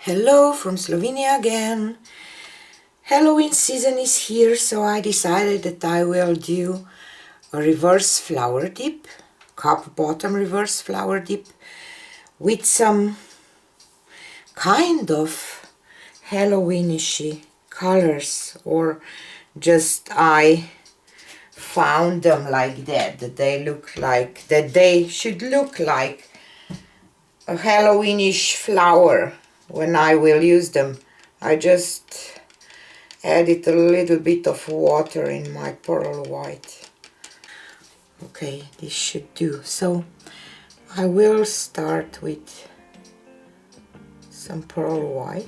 Hello from Slovenia again. Halloween season is here, so I decided that I will do a reverse flower dip, cup bottom reverse flower dip with some kind of Halloweenish colors, or just I found them like that they should look like a Halloweenish flower. When I will use them, I just added a little bit of water in my pearl white. Okay, this should do. So I will start with some pearl white.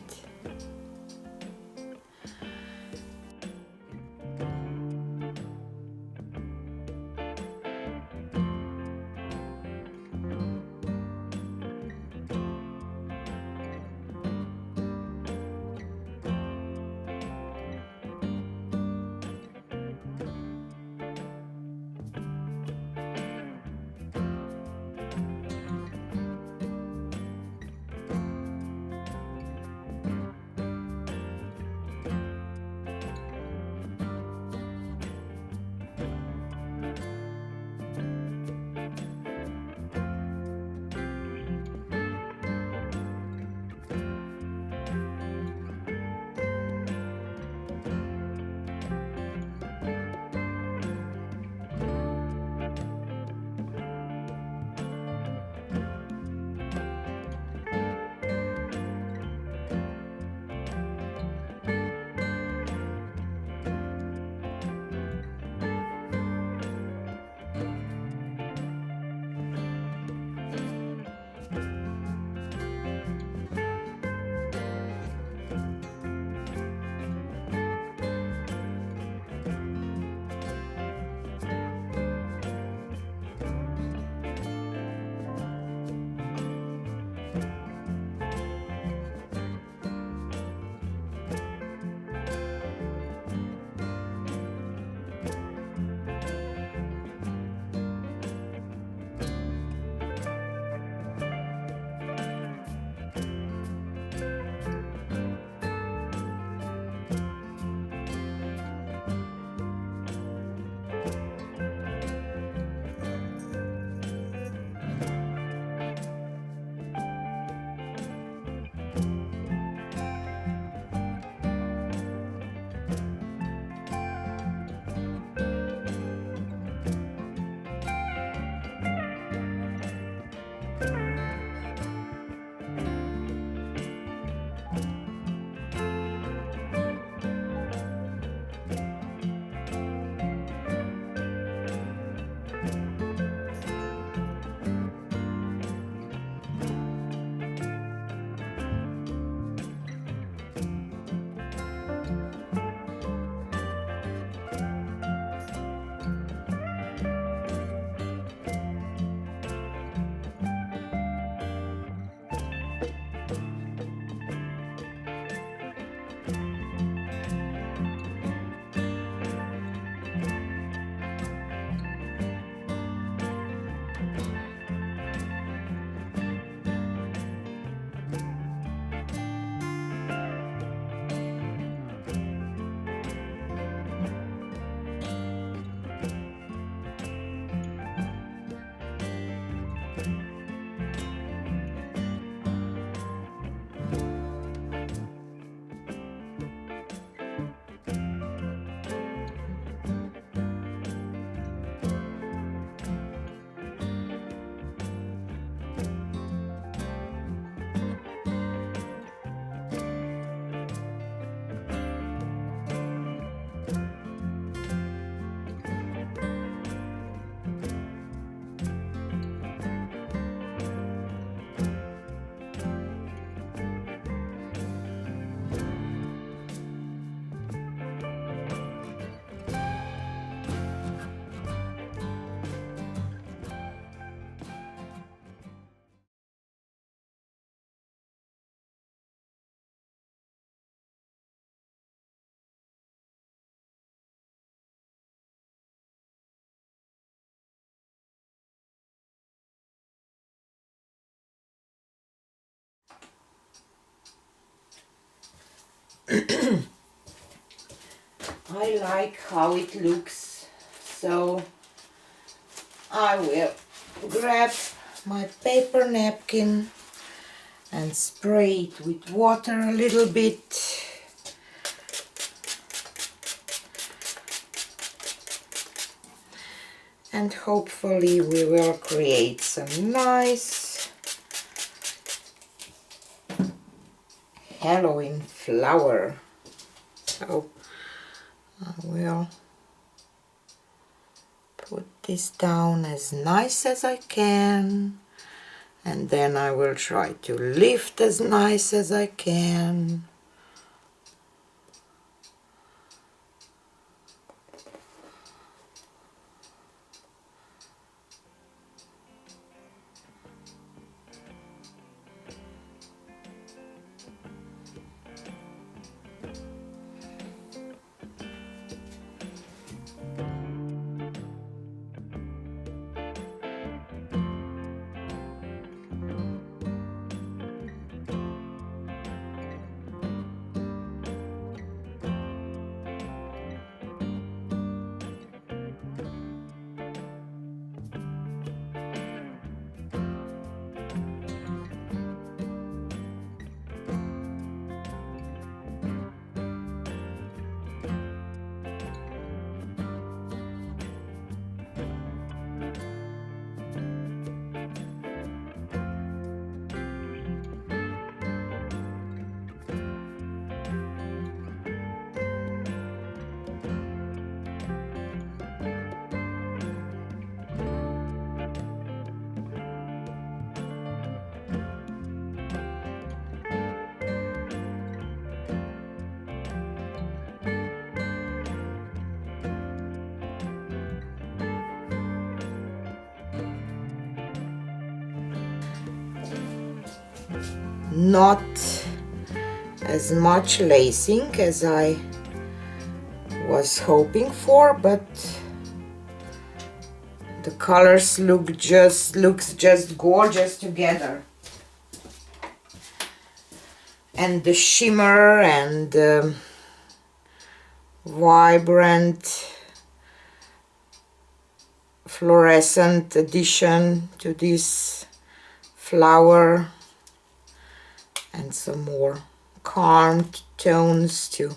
I like how it looks, so I will grab my paper napkin and spray it with water a little bit. And hopefully we will create some nice Halloween flower. So I will put this down as nice as I can, and then I will try to lift as nice as I can. Not as much lacing as I was hoping for, but the colors looks just gorgeous together. And the shimmer and the vibrant fluorescent addition to this flower, and some more calmed tones to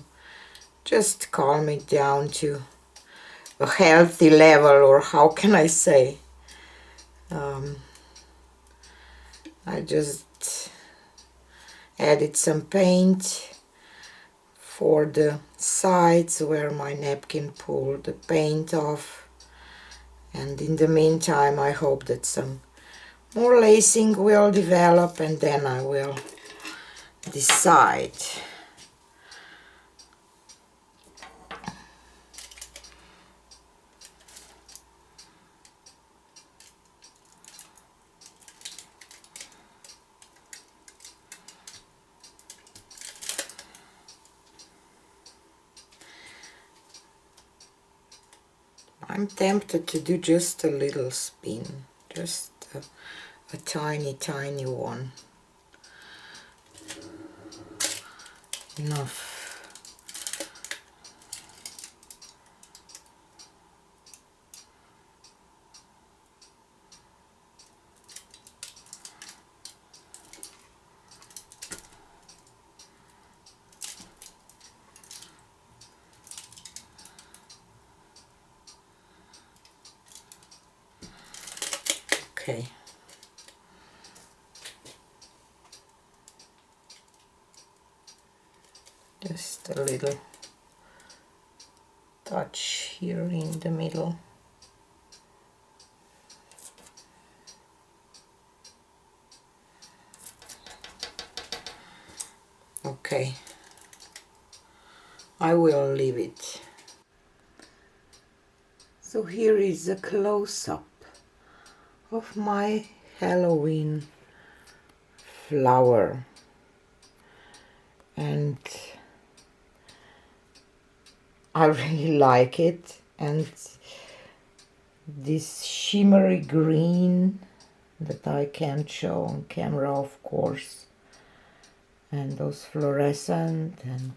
just calm it down to a healthy level, or how can I say. I just added some paint for the sides where my napkin pulled the paint off, and in the meantime I hope that some more lacing will develop, and then I will decide. I'm tempted to do just a little spin, just a tiny one. Enough. Okay. Just a little touch here in the middle. Okay, I will leave it. So here is a close-up of my Halloween flower, and I really like it. And this shimmery green that I can't show on camera, of course, and those fluorescent and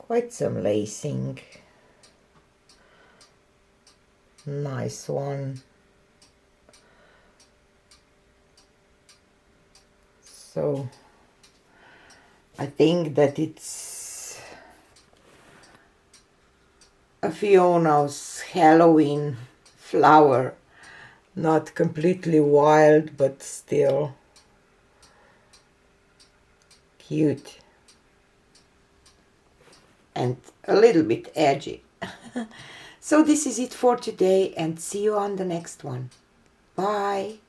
Quite some lacing. Nice one. So I think that it's a Fiona's Halloween flower. Not completely wild, but still cute. And a little bit edgy. So this is it for today, and see you on the next one. Bye!